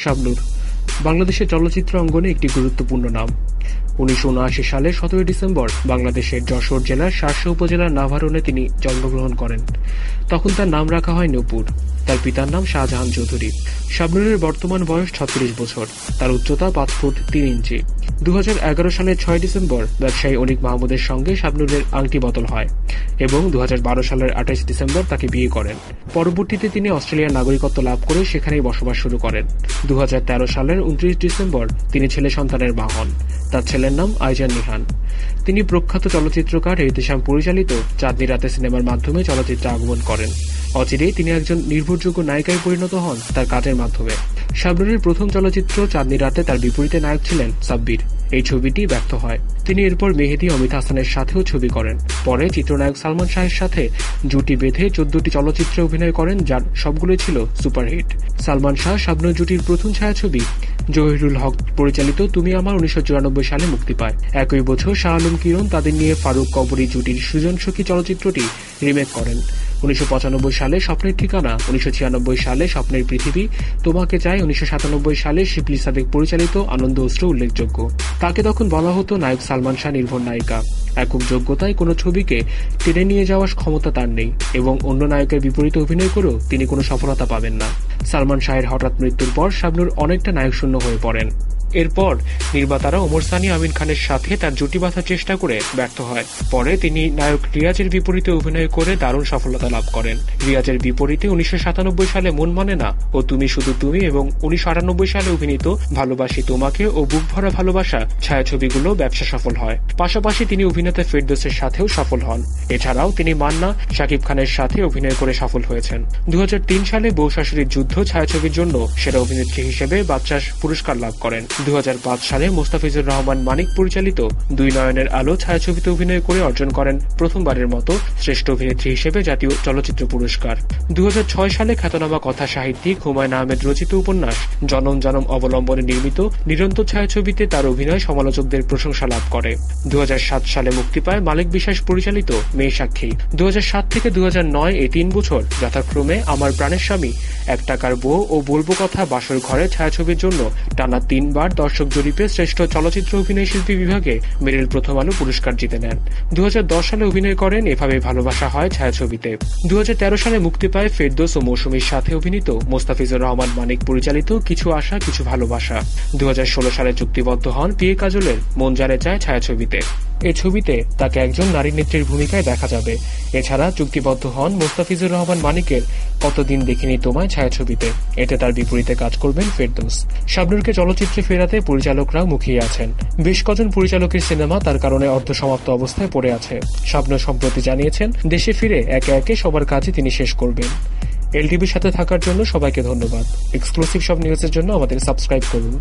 শাবনূর বাংলাদেশের চলচ্চিত্র অঙ্গনে একটি গুরুত্বপূর্ণ নাম। 1979 সালে 17 ডিসেম্বর বাংলাদেশের যশোর জেলার শার্শা উপজেলার নাভারণে তিনি জন্মগ্রহণ করেন। তখন তার নাম রাখা হয় নূপুর। তার পিতার নাম শাহজাহান চৌধুরী। শাবনূরের বর্তমান বয়স 36 বছর। তার উচ্চতা 5 ফুট 3 ইঞ্চি। 2011 সালের 6 ডিসেম্বর ব্যবসায়ী অনিক মাহমুদের সঙ্গে শাবনূরের আংটি বদল হয় এবং 2012 সালের 28 ডিসেম্বর তাকে বিয়ে করেন। পরবর্তীতে তিনি অস্ট্রেলিয়ার নাগরিকত্ব লাভ করে সেখানেই বসবাস শুরু করেন। 2013 সালের 29 ডিসেম্বর তিনি ছেলে সন্তানের মা হন। তার ছেলের নাম আইজান নিহান। তিনি প্রখ্যাত চলচ্চিত্রকার এহতেশাম পরিচালিত চাঁদনি রাতে সিনেমার মাধ্যমে চলচ্চিত্রে আগমন করেন। অচিরেই তিনি একজন নির্ভরযোগ্য নায়িকায় পরিণত হন তার কাজের মাধ্যমে। শাবনূরের প্রথম চলচ্চিত্র চাঁদনি রাতে তার বিপরীতে নায়ক ছিলেন সাব্বির। এই ছবিটি ব্যর্থ হয়। তিনি এরপর মেহেদী অমিত হাসানের সাথেও ছবি করেন। পরে চিত্রনায়ক সালমান শাহের সাথে জুটি বেঁধে 14টি চলচ্চিত্রে অভিনয় করেন, যার সবগুলোই ছিল সুপারহিট। সালমান শাহ শাবনূর জুটির প্রথম ছায়াছবি জহিরুল হক পরিচালিত তুমি আমার 1994 সালে মুক্তি পায়। একই বছর শাহ আলম কিরণ তাদের নিয়ে ফারুক কবরী জুটির সুজন সখী চলচ্চিত্রটি রিমেক করেন। 1995 সালে স্বপ্নের ঠিকানা, 1996 সালে স্বপ্নের পৃথিবী, তোমাকে চাই 1997 সালে শিবলি সাদেক পরিচালিত আনন্দ অশ্রু উল্লেখযোগ্য। তাকে তখন বলা হতো নায়ক সালমান শাহ নির্ভর নায়িকা। একক যোগ্যতায় কোনো ছবিকে টেনে নিয়ে যাওয়ার ক্ষমতা তার নেই এবং অন্য নায়কের বিপরীতে অভিনয় করেও তিনি কোনো সফলতা পাবেন না। সালমান শাহের হঠাৎ মৃত্যুর পর শাবনূর অনেকটা নায়কশূন্য হয়ে পড়েন। এরপর নির্মাতারা ওমর সানি আমিন খানের সাথে তার জুটি বাঁধার চেষ্টা করে ব্যর্থ হয়। পরে তিনি নায়ক রিয়াজের বিপরীতে অভিনয় করে দারুণ সফলতা লাভ করেন। রিয়াজের বিপরীতে 1997 সালে মন মানে না ও তুমি শুধু তুমি এবং 1998 সালে অভিনীত ভালোবাসি তোমাকে ও বুক ভরা ভালোবাসা ছায়াছবিগুলো ব্যবসা সফল হয়। পাশাপাশি তিনি অভিনেতা ফেরদৌসের সাথেও সফল হন। এছাড়াও তিনি মান্না, শাকিব খানের সাথে অভিনয় করে সফল হয়েছেন। 2003 সালে বউ শাশুড়ির যুদ্ধ ছায়াছবির জন্য সেরা অভিনেত্রী হিসেবে বাদশাহ পুরস্কার লাভ করেন। 2005 সালে মোস্তাফিজুর রহমান মানিক পরিচালিত দুই নয়নের আলো ছায়াছবিতে অভিনয় করে অর্জন করেন প্রথমবারের মতো শ্রেষ্ঠ অভিনেত্রী হিসেবে জাতীয় চলচ্চিত্র পুরস্কার। 2006 সালে খ্যাতনামা কথা সাহিত্যিক হুমায়ুন আহমেদ রচিত উপন্যাস জনম জনম অবলম্বনে নির্মিত নিরন্তর ছায়াছবিতে তার অভিনয় সমালোচকদের প্রশংসা লাভ করে। 2007 সালে মুক্তি পায় মালিক বিশ্বাস পরিচালিত মেয়ে সাক্ষী। 2007 থেকে 2009 এই 3 বছর যথাক্রমে আমার প্রাণের স্বামী, এক টাকার বউ ও বলবো কথা বাসর ঘরে ছায়াছবির জন্য টানা 3 বার দর্শক জরিপে শ্রেষ্ঠ চলচ্চিত্র অভিনয় শিল্পী বিভাগে মেরিল প্রথম আলো পুরস্কার জিতে নেন। 2010 সালে অভিনয় করেন এভাবে ভালোবাসা হয় ছায়াছবিতে। 2013 সালে মুক্তি পায় ফেরদৌস ও মৌসুমীর সাথে অভিনীত মোস্তাফিজুর রহমান মানিক পরিচালিত কিছু আশা কিছু ভালোবাসা। 2016 সালে চুক্তিবদ্ধ হন পিএ কাজলের মন জানে চায় ছায়াছবিতে। এই ছবিতে তাকে একজন নারী নেত্রীর ভূমিকায় দেখা যাবে। এছাড়া চুক্তিবদ্ধ হন মোস্তাফিজুর রহমান মানিকের কতদিন দেখিনি তোমায় ছায়াছবিতে। এতে তার বিপরীতে কাজ করবেন ফেরদৌস। শাবনূরকে চলচ্চিত্রে ফেরাতে পরিচালকরাও মুখিয়ে আছেন। বেশ কজন পরিচালকের সিনেমা তার কারণে অর্ধসমাপ্ত অবস্থায় পড়ে আছে। শাবনূর সম্প্রতি জানিয়েছেন দেশে ফিরে একে একে সবার কাজই তিনি শেষ করবেন। এলটিভির সাথে থাকার জন্য সবাইকে ধন্যবাদ। এক্সক্লুসিভ সব নিউজের জন্য আমাদের সাবস্ক্রাইব করুন।